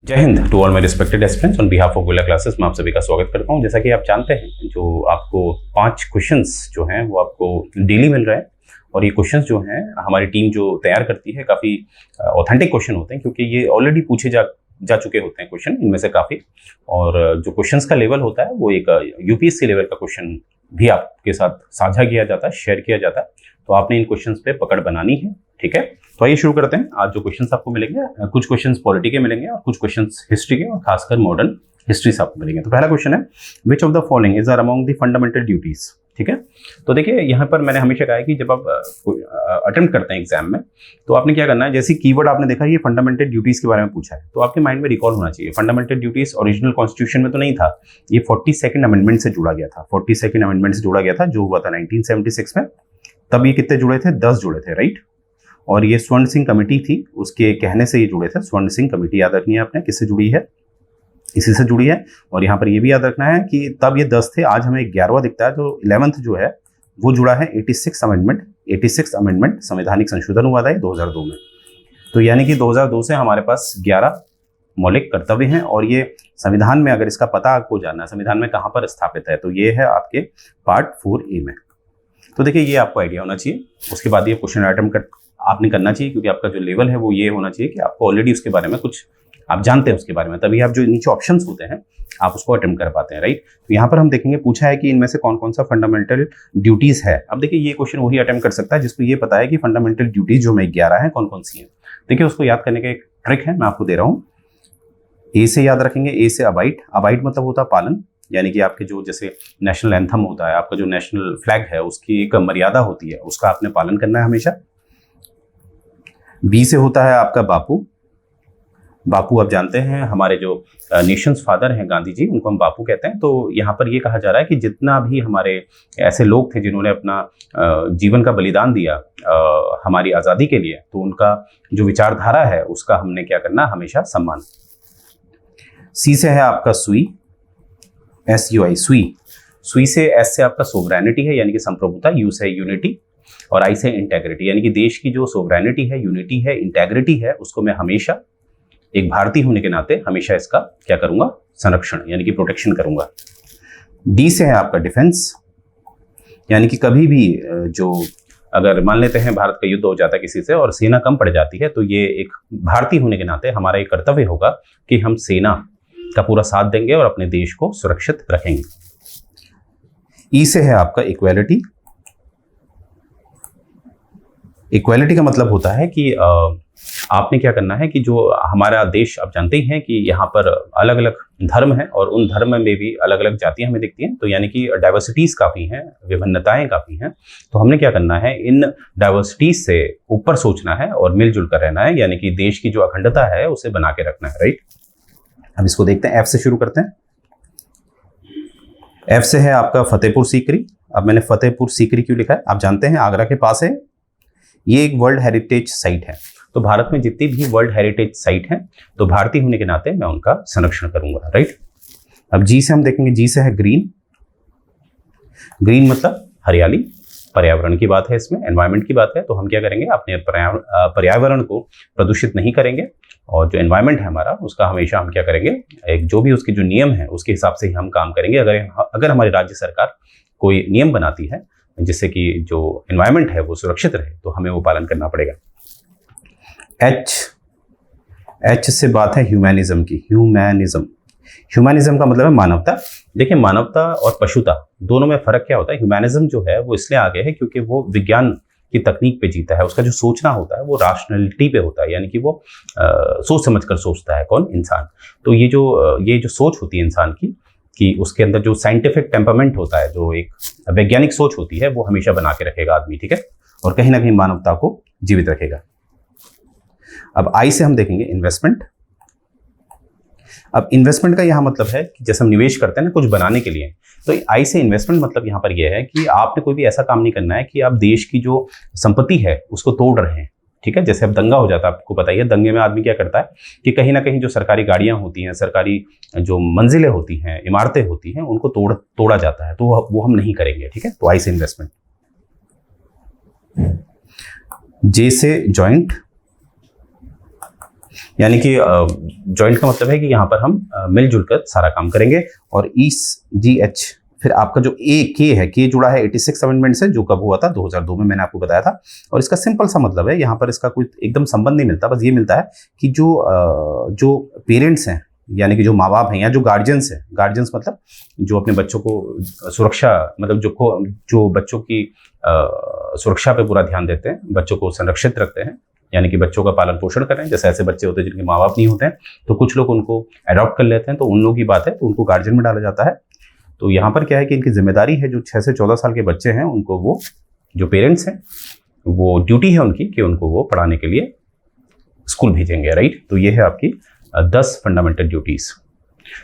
जय Hind to all my respected aspirants on behalf of Gola classes में आप सभी का स्वागत करता हूं। जैसा कि आप जानते हैं, जो आपको 5 क्वेश्चंस जो हैं वो आपको डेली मिल रहे हैं और ये क्वेश्चंस जो हैं हमारी टीम जो तैयार करती है काफ़ी ऑथेंटिक क्वेश्चन होते हैं, क्योंकि ये ऑलरेडी पूछे जा चुके होते हैं क्वेश्चन इनमें से काफ़ी। और जो क्वेश्चंस का लेवल होता है वो एक यूपीएससी लेवल का क्वेश्चन भी आपके साथ साझा किया जाता है, शेयर किया जाता है। तो आपने इन क्वेश्चंस पे पकड़ बनानी है, ठीक है। तो आइए शुरू करते हैं। आज जो क्वेश्चंस आपको मिलेंगे, कुछ क्वेश्चंस पॉलिटी के मिलेंगे और कुछ क्वेश्चंस हिस्ट्री के और खासकर मॉडर्न हिस्ट्री से आपको मिलेंगे। तो पहला क्वेश्चन है, which of the following is are among the fundamental duties, ठीक है। तो देखिए यहाँ पर मैंने हमेशा कहा है कि जब आप अटेम्प्ट करते हैं एग्जाम में, तो आपने क्या करना है, जैसे कीवर्ड आपने देखा ये फंडामेंटल ड्यूटीज के बारे में पूछा है, तो आपके माइंड में रिकॉल होना चाहिए फंडामेंटल ड्यूटीज ओरिजिनल कॉन्स्टिट्यूशन में तो नहीं था, ये 42nd अमेंडमेंट से जुड़ा गया था। 42nd अमेंडमेंट से जुड़ा गया था जो हुआ था 1976 में। तब ये कितने जुड़े थे? 10 जुड़े थे, राइट। और ये स्वर्ण सिंह कमेटी थी, उसके कहने से ये जुड़े थे। स्वर्ण सिंह कमेटी याद रखनी है आपने, किससे जुड़ी है? इसी से जुड़ी है। और यहाँ पर ये भी याद रखना है कि तब ये 10 थे, आज हमें 11वां दिखता है। तो 11th जो है वो जुड़ा है 86 अमेंडमेंट। 86 अमेंडमेंट संवैधानिक संशोधन हुआ था 2002 में। तो यानी कि 2002 से हमारे पास 11 मौलिक कर्तव्य हैं। और ये संविधान में, अगर इसका पता आपको जानना है संविधान में कहाँ पर स्थापित है, तो ये है आपके पार्ट 4A में। तो देखिए ये आपको आइडिया होना चाहिए। उसके बाद ये क्वेश्चन अटेम्प्ट आपने करना चाहिए, क्योंकि आपका जो लेवल है वो ये होना चाहिए कि आपको ऑलरेडी उसके बारे में कुछ आप जानते हैं उसके बारे में, तभी आप जो नीचे ऑप्शंस होते हैं आप उसको अटेम्प्ट कर पाते हैं, राइट। तो यहाँ पर हम देखेंगे, पूछा है कि इनमें से कौन कौन सा फंडामेंटल ड्यूटीज है। अब देखिए ये क्वेश्चन वही अटेम्प्ट कर सकता है जिसको ये पता है कि फंडामेंटल ड्यूटीज जो में 11 है कौन कौन सी हैं। देखिए उसको याद करने का एक ट्रिक है, मैं आपको दे रहा हूँ। ए से याद रखेंगे, ए से अबाइड। अबाइड मतलब होता है पालन, यानी कि आपके जो जैसे नेशनल एंथम होता है, आपका जो नेशनल फ्लैग है उसकी एक मर्यादा होती है, उसका आपने पालन करना है हमेशा। बी से होता है आपका बापू। बापू आप जानते हैं हमारे जो नेशंस फादर हैं गांधी जी, उनको हम बापू कहते हैं। तो यहाँ पर ये कहा जा रहा है कि जितना भी हमारे ऐसे लोग थे जिन्होंने अपना जीवन का बलिदान दिया हमारी आज़ादी के लिए, तो उनका जो विचारधारा है उसका हमने क्या करना, हमेशा सम्मान। सी से है आपका सुई, SUI, सुई। सुई से, एस से आपका सोवरेनिटी है यानी कि संप्रभुता, यू से यूनिटी, और आई से इंटेग्रिटी, यानी कि देश की जो सोवरेनिटी है, यूनिटी है, इंटेग्रिटी है, उसको मैं हमेशा एक भारतीय होने के नाते हमेशा इसका क्या करूंगा, संरक्षण यानी कि प्रोटेक्शन करूंगा। डी से है आपका डिफेंस, यानी कि कभी भी जो अगर मान लेते हैं भारत का युद्ध हो जाता है किसी से और सेना कम पड़ जाती है, तो ये एक भारतीय होने के नाते हमारा एक कर्तव्य होगा कि हम सेना का पूरा साथ देंगे और अपने देश को सुरक्षित रखेंगे। ई से है आपका इक्वालिटी। इक्वालिटी का मतलब होता है कि आपने क्या करना है कि जो हमारा देश, आप जानते ही हैं कि यहाँ पर अलग अलग धर्म हैं और उन धर्म में भी अलग अलग जातियां हमें दिखती हैं, तो यानी कि डाइवर्सिटीज काफ़ी हैं, विभिन्नताएं काफ़ी हैं। तो हमने क्या करना है, इन डाइवर्सिटीज से ऊपर सोचना है और मिलजुल कर रहना है, यानी कि देश की जो अखंडता है उसे बना के रखना है, राइट। अब इसको देखते हैं, एफ से शुरू करते हैं। एफ से है आपका फतेहपुर सीकरी। अब मैंने फतेहपुर सीकरी क्यों लिखा है, आप जानते हैं आगरा के पास है, ये एक वर्ल्ड हेरिटेज साइट है। तो भारत में जितनी भी वर्ल्ड हेरिटेज साइट हैं, तो भारतीय होने के नाते मैं उनका संरक्षण करूंगा, राइट। अब जी से हम देखेंगे, जी से है ग्रीन। ग्रीन मतलब हरियाली, पर्यावरण की बात है, इसमें एनवायरनमेंट की बात है। तो हम क्या करेंगे, अपने पर्यावरण को प्रदूषित नहीं करेंगे और जो एनवायरनमेंट है हमारा उसका हमेशा हम क्या करेंगे, एक जो भी उसके जो नियम है उसके हिसाब से ही हम काम करेंगे। अगर हमारी राज्य सरकार कोई नियम बनाती है जिससे कि जो एनवायरनमेंट है वो सुरक्षित रहे, तो हमें वो पालन करना पड़ेगा। एच से बात है ह्यूमैनिज्म की। ह्यूमैनिज्म का मतलब है मानवता। देखिए मानवता और पशुता दोनों में फर्क क्या होता है। ह्यूमैनिज्म जो है वो इसलिए आगे है क्योंकि वो विज्ञान की तकनीक पे जीता है, उसका जो सोचना होता है वो राशनलिटी पे होता है, यानी कि वो सोच समझकर सोचता है, कौन, इंसान। तो ये जो सोच होती है इंसान की, कि उसके अंदर जो साइंटिफिक टेम्परमेंट होता है, जो एक वैज्ञानिक सोच होती है, वो हमेशा बना के रखेगा आदमी, ठीक है, और कहीं ना कहीं मानवता को जीवित रखेगा। अब आई से हम देखेंगे इन्वेस्टमेंट। अब इन्वेस्टमेंट का यहाँ मतलब है कि जैसे हम निवेश करते हैं ना कुछ बनाने के लिए, तो आई से इन्वेस्टमेंट मतलब यहाँ पर यह है कि आपने कोई भी ऐसा काम नहीं करना है कि आप देश की जो संपत्ति है उसको तोड़ रहे हैं, ठीक है। जैसे अब दंगा हो जाता है, आपको पता ही है, दंगे में आदमी क्या करता है कि कहीं ना कहीं जो सरकारी गाड़ियां होती हैं, सरकारी जो मंजिलें होती हैं, इमारतें होती हैं, उनको तोड़ा जाता है, तो वो हम नहीं करेंगे, ठीक है। तो आई से इन्वेस्टमेंट। जे से जॉइंट। यानी कि जॉइंट का मतलब है कि यहाँ पर हम मिलजुल कर सारा काम करेंगे। और EGH, फिर आपका जो के है, के जुड़ा है 86 अमेंडमेंट से, जो कब हुआ था 2002 में, मैंने आपको बताया था। और इसका सिंपल सा मतलब है, यहाँ पर इसका कोई एकदम संबंध नहीं मिलता, बस ये मिलता है कि जो पेरेंट्स हैं, यानी कि जो माँ बाप हैं या जो गार्जियंस हैं, गार्जियंस मतलब जो अपने बच्चों को सुरक्षा, मतलब जो बच्चों की सुरक्षा पे पूरा ध्यान देते हैं, बच्चों को संरक्षित रखते हैं, यानी कि बच्चों का पालन पोषण कर रहे हैं। जैसे ऐसे बच्चे होते हैं जिनके माँ बाप नहीं होते हैं, तो कुछ लोग उनको अडॉप्ट कर लेते हैं, तो उन लोगों की बात है, तो उनको गार्जियन में डाला जाता है। तो यहाँ पर क्या है कि इनकी जिम्मेदारी है, जो 6 से 14 साल के बच्चे हैं उनको, वो जो पेरेंट्स हैं, वो ड्यूटी है उनकी कि उनको वो पढ़ाने के लिए स्कूल भेजेंगे, राइट। तो ये है आपकी 10 फंडामेंटल ड्यूटीज।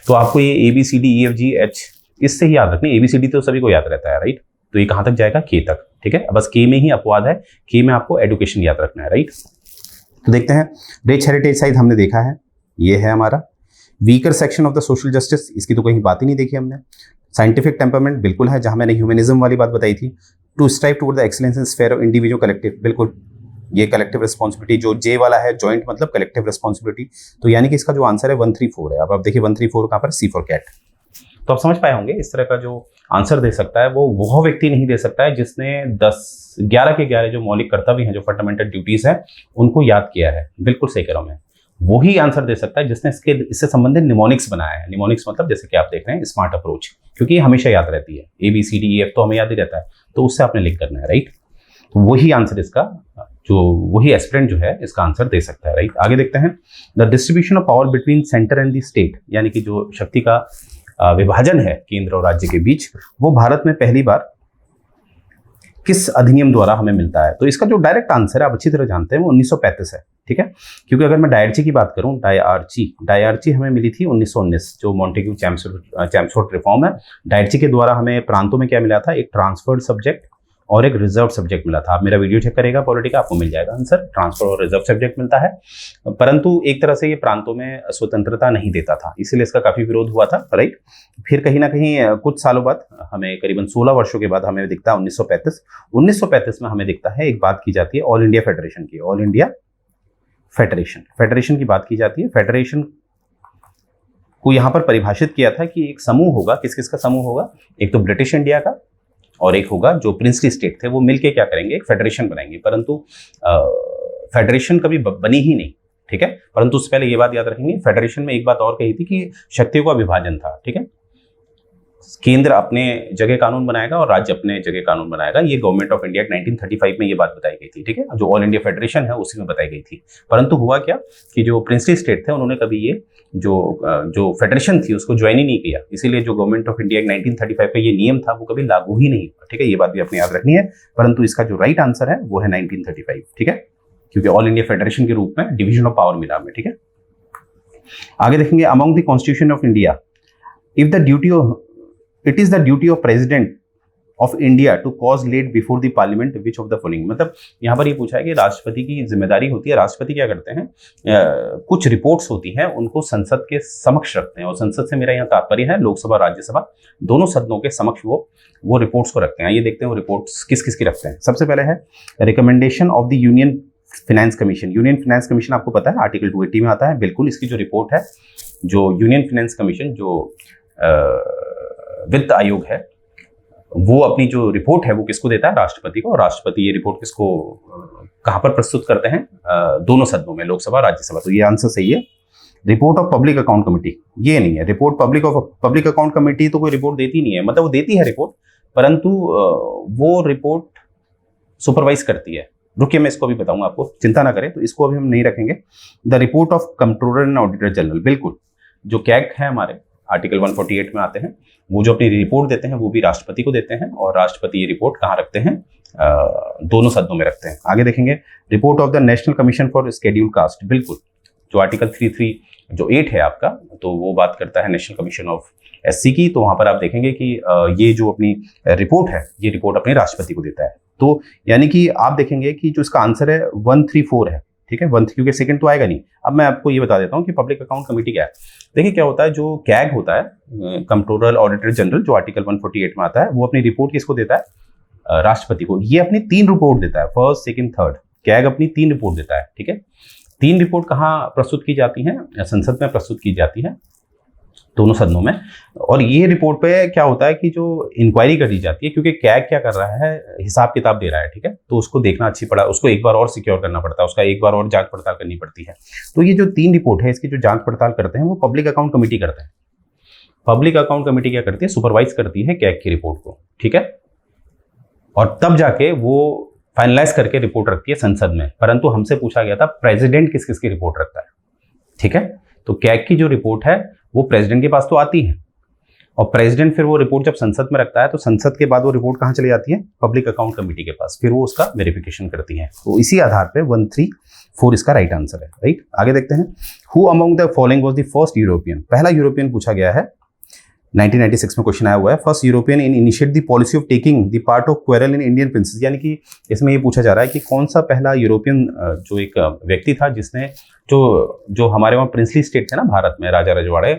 तो आपको ये ABCDEFGH इससे ही याद रखनी। ABCD तो सभी को याद रहता है, राइट। तो ये कहाँ तक जाएगा? के तक, ठीक है। बस के में ही अपवाद है, के में आपको एडुकेशन याद रखना है, राइट। तो देखते हैं, रिच हेरिटेज साइट हमने देखा है, ये है हमारा। Weaker section of the social justice, इसकी तो कहीं बात ही नहीं देखी हमने। साइंटिफिक टेम्परमेंट बिल्कुल है, जहां मैंने ह्यूमनिज्म वाली बात बताई थी। To strive toward the excellence in sphere of individual collective, बिल्कुल ये कलेक्टिव रिस्पॉन्सिबिलिटी। जो जे वाला है जॉइंट मतलब कलेक्टिव रिस्पॉन्सिबिलिटी, तो यानी कि इसका जो आंसर है 134 है। अब आप देखिए 134 कहाँ पर? सी फॉर कैट। तो आप समझ पाए होंगे, इस तरह का जो आंसर दे सकता है वो व्यक्ति नहीं दे सकता है जिसने 11 के 11 जो मौलिक कर्तव्य हैं, जो फंडामेंटल ड्यूटीज हैं, उनको याद किया है। बिल्कुल सही कह रहा हूं मैं। वही आंसर दे सकता है जिसने इससे संबंधित निमोनिक्स बनाया है। निमोनिक्स मतलब जैसे कि आप देख रहे हैं स्मार्ट अप्रोच, क्योंकि ये हमेशा याद रहती है। ABCDEF तो हमें याद ही रहता है, तो उससे आपने लिख करना है, राइट। तो वही आंसर इसका, वही एस्पिरेंट जो है इसका आंसर दे सकता है, राइट। आगे देखते हैं, the distribution of power between centre and the state, यानी कि जो शक्ति का विभाजन है केंद्र और राज्य के बीच, वो भारत में पहली बार किस अधिनियम द्वारा हमें मिलता है? तो इसका जो डायरेक्ट आंसर है, आप अच्छी तरह जानते हैं, वो 1935 है, ठीक है। क्योंकि अगर मैं डायरची की बात करूं, डायरची हमें मिली थी 1919, जो मॉन्टेग्यू चैम्सफोर्ड रिफॉर्म है। डायरची के द्वारा हमें प्रांतों में क्या मिला था? एक ट्रांसफर्ड सब्जेक्ट और एक रिजर्व सब्जेक्ट मिला था। आप मेरा वीडियो चेक करेगा पॉलिटी का, आपको मिल जाएगा आंसर। ट्रांसफर और रिजर्व सब्जेक्ट मिलता है, परंतु एक तरह से ये प्रांतों में स्वतंत्रता नहीं देता था, इसीलिए इसका काफी विरोध हुआ था, राइट। फिर कहीं ना कहीं कुछ सालों बाद, हमें करीबन 16 वर्षों के बाद हमें दिखता है 1935 में हमें दिखता है, एक बात की जाती है ऑल इंडिया फेडरेशन की। ऑल इंडिया फेडरेशन की बात की जाती है। फेडरेशन को यहां पर परिभाषित किया था कि एक समूह होगा। किस किस का समूह होगा? एक तो ब्रिटिश इंडिया का, और एक होगा जो प्रिंसली स्टेट थे, वो मिलके क्या करेंगे? एक फेडरेशन बनाएंगे। परंतु फेडरेशन कभी बनी ही नहीं, ठीक है। परंतु उससे पहले ये बात याद रखेंगे, फेडरेशन में एक बात और कही थी कि शक्तियों का विभाजन था, ठीक है। केंद्र अपने जगह कानून बनाएगा और राज्य अपने जगह कानून बनाएगा। ये गवर्नमेंट ऑफ इंडिया 1935 में ये बात बताई गई थी, ठीक है। जो ऑल इंडिया फेडरेशन है उसी में बताई गई थी। परंतु हुआ क्या कि जो प्रिंसली स्टेट थे, उन्होंने कभी ये जो फेडरेशन थी उसको ज्वाइन ही नहीं किया। इसीलिए जो गवर्नमेंट ऑफ इंडिया 1935 का ये नियम था, वो कभी लागू ही नहीं हुआ, ठीक है। ये बात भी अपने याद रखनी है। परंतु इसका जो राइट आंसर है वो है 1935, ठीक है, क्योंकि ऑल इंडिया फेडरेशन के रूप में डिवीजन ऑफ पावर मिला हमें, ठीक है। आगे देखेंगे, among the constitution of India, if the duty of it is the duty of president of India to cause laid before the parliament which of the following. मतलब यहाँ पर ये पूछा है कि राष्ट्रपति की जिम्मेदारी होती है। राष्ट्रपति क्या करते हैं? कुछ रिपोर्ट्स होती हैं, उनको संसद के समक्ष रखते हैं। और संसद से मेरा यहाँ तात्पर्य है लोकसभा राज्यसभा, दोनों सदनों के समक्ष वो रिपोर्ट्स को रखते हैं। ये देखते हैं वो रिपोर्ट्स किस किस की रखते हैं। सबसे पहले है recommendation of the union finance commission. Union finance commission आपको पता है आर्टिकल 280 में आता है, बिल्कुल। इसकी जो रिपोर्ट है, जो यूनियन फाइनेंस कमीशन, जो वित्त आयोग है, वो अपनी जो रिपोर्ट है वो किसको देता है? राष्ट्रपति को। और राष्ट्रपति ये रिपोर्ट किसको, कहां पर प्रस्तुत करते हैं? दोनों सदनों में, लोकसभा राज्यसभा। तो ये आंसर सही है। Report of public account committee, ये नहीं है। रिपोर्ट पब्लिक अकाउंट कमेटी तो कोई रिपोर्ट देती नहीं है, मतलब वो देती है रिपोर्ट, परंतु वो रिपोर्ट सुपरवाइज करती है। रुकिए, मैं इसको भी बताऊंगा आपको, चिंता ना करें। तो इसको अभी हम नहीं रखेंगे। The report of controller and auditor general, बिल्कुल। जो कैग है हमारे, आर्टिकल 148 में आते हैं, वो जो अपनी रिपोर्ट देते हैं वो भी राष्ट्रपति को देते हैं। और राष्ट्रपति ये रिपोर्ट कहाँ रखते हैं? दोनों सदनों में रखते हैं। आगे देखेंगे, report of the national commission for schedule caste, बिल्कुल। जो आर्टिकल 8 है आपका, तो वो बात करता है नेशनल कमीशन ऑफ SC की। तो वहां पर आप देखेंगे कि ये जो अपनी रिपोर्ट है, ये रिपोर्ट अपने राष्ट्रपति को देता है। तो यानी कि आप देखेंगे कि जो इसका आंसर है 134 है, ठीक है। क्योंकि सेकंड तो आएगा नहीं। अब मैं आपको ये बता देता हूँ कि पब्लिक अकाउंट कमेटी क्या है। देखिए क्या होता है, जो कैग होता है, कंट्रोलर ऑडिटर जनरल, जो आर्टिकल 148 में आता है, वो अपनी रिपोर्ट किसको देता है? राष्ट्रपति को। ये अपनी 3 रिपोर्ट देता है, फर्स्ट, सेकंड, थर्ड। कैग अपनी 3 रिपोर्ट देता है, ठीक है। 3 रिपोर्ट कहाँ प्रस्तुत की जाती हैं? संसद में प्रस्तुत की जाती है, दोनों सदनों में। और ये रिपोर्ट पे क्या होता है कि जो इंक्वायरी करी जाती है, क्योंकि कैग क्या कर रहा है, हिसाब किताब दे रहा है, ठीक है, तो उसको देखना अच्छी पड़ा, उसको एक बार और सिक्योर करना पड़ता है, उसका एक बार और जांच पड़ताल करनी पड़ती है। तो ये जो 3 रिपोर्ट है, इसकी जो जांच पड़ताल करते हैं वो पब्लिक अकाउंट कमेटी करते हैं। पब्लिक अकाउंट कमेटी क्या करती है? सुपरवाइज करती है कैग की रिपोर्ट को, ठीक है, और तब जाके वो फाइनलाइज करके रिपोर्ट रखती है संसद में। परंतु हमसे पूछा गया था प्रेसिडेंट किस किस की रिपोर्ट रखता है, ठीक है, तो कैग की जो रिपोर्ट है वो प्रेसिडेंट के पास तो आती है, और प्रेसिडेंट फिर वो रिपोर्ट जब संसद में रखता है तो संसद के बाद वो रिपोर्ट कहाँ चली जाती है? पब्लिक अकाउंट कमेटी के पास, फिर वो उसका वेरिफिकेशन करती है। तो इसी आधार पे 134 इसका राइट आंसर है, राइट। आगे देखते हैं, who among the following was the first European? पहला यूरोपियन पूछा गया है, 1996 में क्वेश्चन आया हुआ है। First European in initiate the policy of taking the part of quarrel in Indian princess, यानी कि इसमें ये पूछा जा रहा है कि कौन सा पहला यूरोपियन जो एक व्यक्ति था जिसने जो हमारे वहाँ प्रिंसली स्टेट थे ना भारत में, राजा रजवाड़े,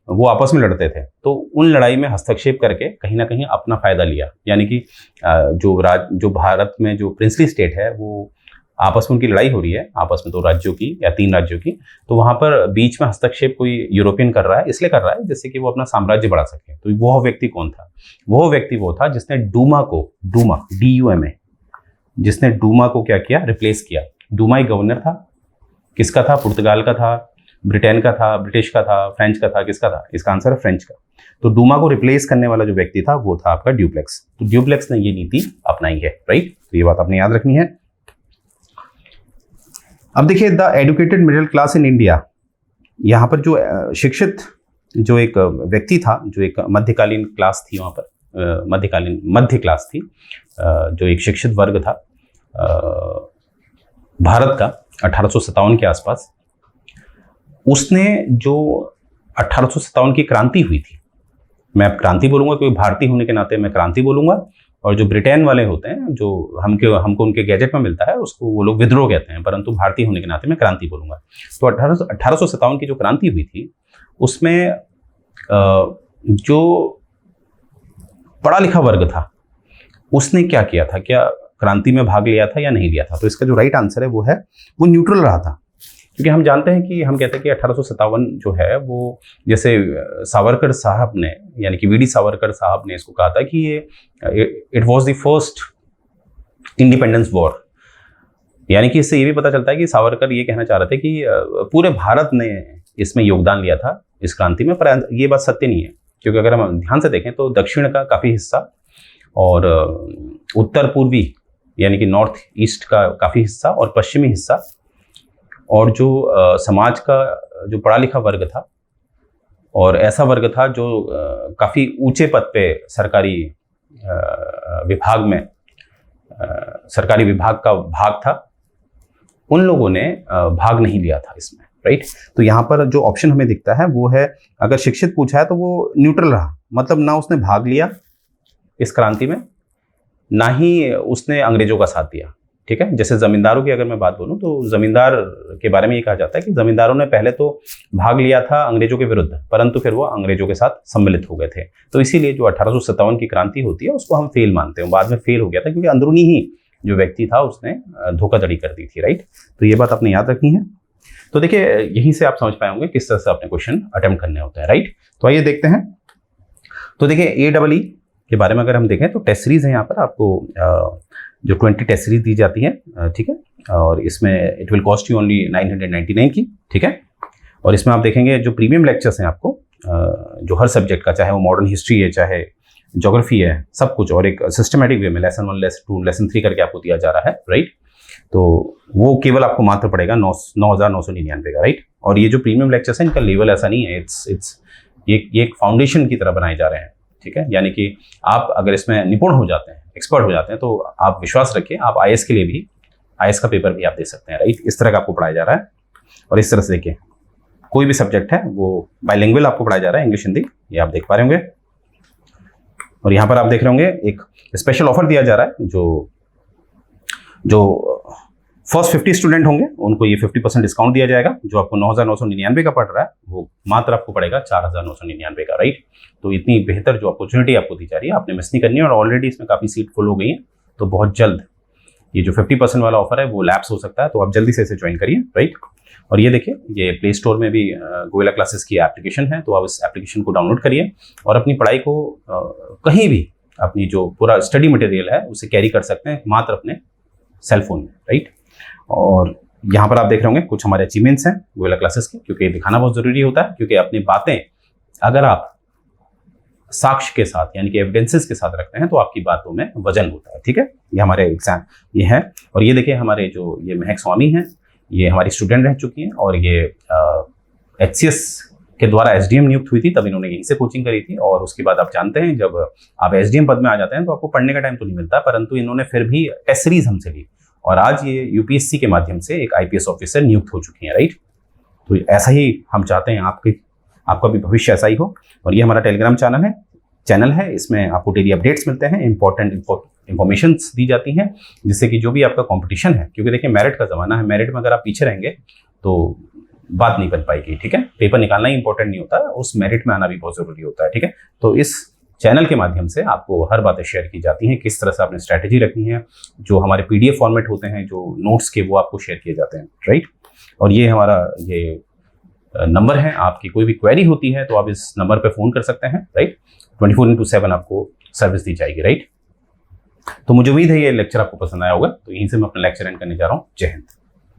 वो आपस में लड़ते थे, तो उन लड़ाई में हस्तक्षेप करके कहीं ना कहीं अपना फायदा लिया। यानी कि जो भारत में जो प्रिंसली स्टेट है वो आपस में उनकी लड़ाई हो रही है, आपस में 2 राज्यों की या 3 राज्यों की, तो वहां पर बीच में हस्तक्षेप कोई यूरोपियन कर रहा है, इसलिए कर रहा है जैसे कि वो अपना साम्राज्य बढ़ा सके। तो वो व्यक्ति कौन था? वो व्यक्ति वो था जिसने डूमा DUMA, जिसने डूमा को क्या किया? रिप्लेस किया। डूमा एक गवर्नर था, किसका था? पुर्तगाल का था, ब्रिटेन का था, ब्रिटिश का था, फ्रेंच का था, किसका था? इसका आंसर है फ्रेंच का। तो डूमा को रिप्लेस करने वाला जो व्यक्ति था वो था आपका ड्यूप्लेक्स। तो ड्यूप्लेक्स ने ये नीति अपनाई है, राइट। तो ये बात आपने याद रखनी है। अब देखिए, the educated middle class in India, यहाँ पर जो शिक्षित जो एक व्यक्ति था, जो एक मध्यकालीन क्लास थी, वहाँ पर मध्य क्लास थी, जो एक शिक्षित वर्ग था भारत का 1857 के आसपास, उसने जो 1857 की क्रांति हुई थी, मैं अब क्रांति बोलूंगा क्योंकि भारतीय होने के नाते मैं क्रांति बोलूंगा, और जो ब्रिटेन वाले होते हैं जो हमको उनके गैजेट में मिलता है उसको वो लोग विद्रोह कहते हैं, परंतु भारतीय होने के नाते मैं क्रांति बोलूंगा। तो 1857 की जो क्रांति हुई थी उसमें जो पढ़ा लिखा वर्ग था उसने क्या किया था? क्या क्रांति में भाग लिया था या नहीं लिया था? तो इसका जो राइट आंसर है वो न्यूट्रल रहा था, क्योंकि हम जानते हैं कि हम कहते हैं कि 1857 जो है वो, जैसे सावरकर साहब ने, यानी कि वीडी सावरकर साहब ने इसको कहा था कि ये it was the first independence war. यानी कि इससे ये भी पता चलता है कि सावरकर ये कहना चाह रहे थे कि पूरे भारत ने इसमें योगदान लिया था इस क्रांति में, पर ये बात सत्य नहीं है, क्योंकि अगर हम ध्यान से देखें तो दक्षिण का काफ़ी हिस्सा और उत्तर पूर्वी यानी कि नॉर्थ ईस्ट का काफ़ी हिस्सा और पश्चिमी हिस्सा, और जो समाज का जो पढ़ा लिखा वर्ग था और ऐसा वर्ग था जो काफ़ी ऊंचे पद पे सरकारी विभाग का भाग था, उन लोगों ने भाग नहीं लिया था इसमें, राइट। तो यहाँ पर जो ऑप्शन हमें दिखता है वो है, अगर शिक्षित पूछा है तो वो न्यूट्रल रहा, मतलब ना उसने भाग लिया इस क्रांति में, ना ही उसने अंग्रेजों का साथ दिया, ठीक है। जैसे जमींदारों की अगर मैं बात बोलूं तो जमींदार के बारे में ये कहा जाता है कि जमींदारों ने पहले तो भाग लिया था अंग्रेजों के विरुद्ध, परंतु फिर वो अंग्रेजों के साथ सम्मिलित हो गए थे। तो इसीलिए जो 1857 की क्रांति होती है उसको हम फेल मानते हैं, बाद में फेल हो गया था क्योंकि अंदरूनी ही जो व्यक्ति था उसने धोखाधड़ी कर दी थी, राइट। तो ये बात आपने याद रखनी है। तो देखिए, यहीं से आप समझ पाए होंगे किस तरह से अपने क्वेश्चन अटेम्प्ट करने होते हैं, राइट। तो आइए देखते हैं। तो देखिए, AEE के बारे में अगर हम देखें तो टेस्ट सीरीज है, यहाँ पर आपको जो 20 टेस्ट सीरीज दी जाती है, ठीक है, और इसमें it will cost you only 999 की, ठीक है। और इसमें आप देखेंगे जो प्रीमियम लेक्चर्स हैं आपको जो हर सब्जेक्ट का, चाहे वो मॉडर्न हिस्ट्री है, चाहे ज्योग्राफी है, सब कुछ, और एक सिस्टमेटिक वे में लेसन 1, लेसन 2, लेसन 3 करके आपको दिया जा रहा है, राइट। तो वो केवल आपको मात्र पड़ेगा 9,999 का, राइट। और ये जो प्रीमियम लेक्चर्स हैं इनका लेवल ऐसा नहीं है, ये एक फाउंडेशन की तरह बनाए जा रहे हैं, ठीक है। यानी कि आप अगर इसमें निपुण हो जाते हैं, एक्सपर्ट हो जाते हैं, तो आप विश्वास रखिए, आप IAS के लिए भी, IAS का पेपर भी आप दे सकते हैं, राइट। इस तरह का आपको पढ़ाया जा रहा है। और इस तरह से देखिए, कोई भी सब्जेक्ट है वो बाइलिंगुअल आपको पढ़ाया जा रहा है, इंग्लिश हिंदी, ये आप देख पा रहे होंगे। और यहाँ पर आप देख रहे होंगे एक स्पेशल ऑफर दिया जा रहा है, जो फर्स्ट 50 स्टूडेंट होंगे उनको ये 50% डिस्काउंट दिया जाएगा। जो आपको 9,999 का पड़ रहा है वो मात्र आपको पड़ेगा 4,999 का, राइट। तो इतनी बेहतर जो अपॉर्चुनिटी आपको दी जा रही है, आपने मिस नहीं करनी है। और ऑलरेडी इसमें काफ़ी सीट फुल हो गई हैं, तो बहुत जल्द ये जो 50% वाला ऑफर है वो लैप्स हो सकता है, तो आप जल्दी से इसे ज्वाइन करिए, राइट। और ये देखिए, ये प्ले स्टोर में भी गोरिल्ला क्लासेस की एप्लीकेशन है, तो आप इस एप्लीकेशन को डाउनलोड करिए और अपनी पढ़ाई को कहीं भी, अपनी जो पूरा स्टडी मटेरियल है उसे कैरी कर सकते हैं मात्र अपने सेलफोन में, राइट। और यहाँ पर आप देख रहे होंगे कुछ हमारे अचीवमेंट्स हैं गोरिल्ला क्लासेस के, क्योंकि दिखाना बहुत जरूरी होता है, क्योंकि अपनी बातें अगर आप साक्ष्य के साथ यानी कि एविडेंसेस के साथ रखते हैं तो आपकी बातों में वजन होता है, ठीक है। ये हमारे एग्जाम ये है। और ये देखिए, हमारे जो ये महक स्वामी हैं, ये हमारी स्टूडेंट रह चुकी हैं और ये HCS के द्वारा SDM नियुक्त हुई थी, तब इन्होंने यहीं से कोचिंग करी थी। और उसके बाद आप जानते हैं, जब आप SDM पद में आ जाते हैं तो आपको पढ़ने का टाइम तो नहीं मिलता, परंतु इन्होंने फिर भी टेस्ट सीरीज हमसे ली और आज ये UPSC के माध्यम से एक IPS ऑफिसर नियुक्त हो चुकी हैं, राइट। तो ऐसा ही हम चाहते हैं आपका भी भविष्य ऐसा ही हो। और ये हमारा टेलीग्राम चैनल है, इसमें आपको डेली अपडेट्स मिलते हैं, इंपॉर्टेंट इन्फॉर्मेशंस दी जाती हैं, जिससे कि जो भी आपका कंपटीशन है, क्योंकि देखिए मेरिट का ज़माना है, मेरिट में अगर आप पीछे रहेंगे तो बात नहीं बन पाएगी, ठीक है। पेपर निकालना ही इंपॉर्टेंट नहीं होता, उस मेरिट में आना भी बहुत ज़रूरी होता है, ठीक है। तो इस चैनल के माध्यम से आपको हर बातें शेयर की जाती हैं, किस तरह से आपने स्ट्रैटेजी रखनी है, जो हमारे PDF फॉर्मेट होते हैं, जो नोट्स के, वो आपको शेयर किए जाते हैं, राइट। और ये हमारा ये नंबर है, आपकी कोई भी क्वेरी होती है तो आप इस नंबर पे फ़ोन कर सकते हैं, राइट। 24/7 आपको सर्विस दी जाएगी, राइट। तो मुझे उम्मीद है ये लेक्चर आपको पसंद आया होगा। तो यहीं से मैं अपना लेक्चर एंड करने जा रहा हूँ। जय हिंद।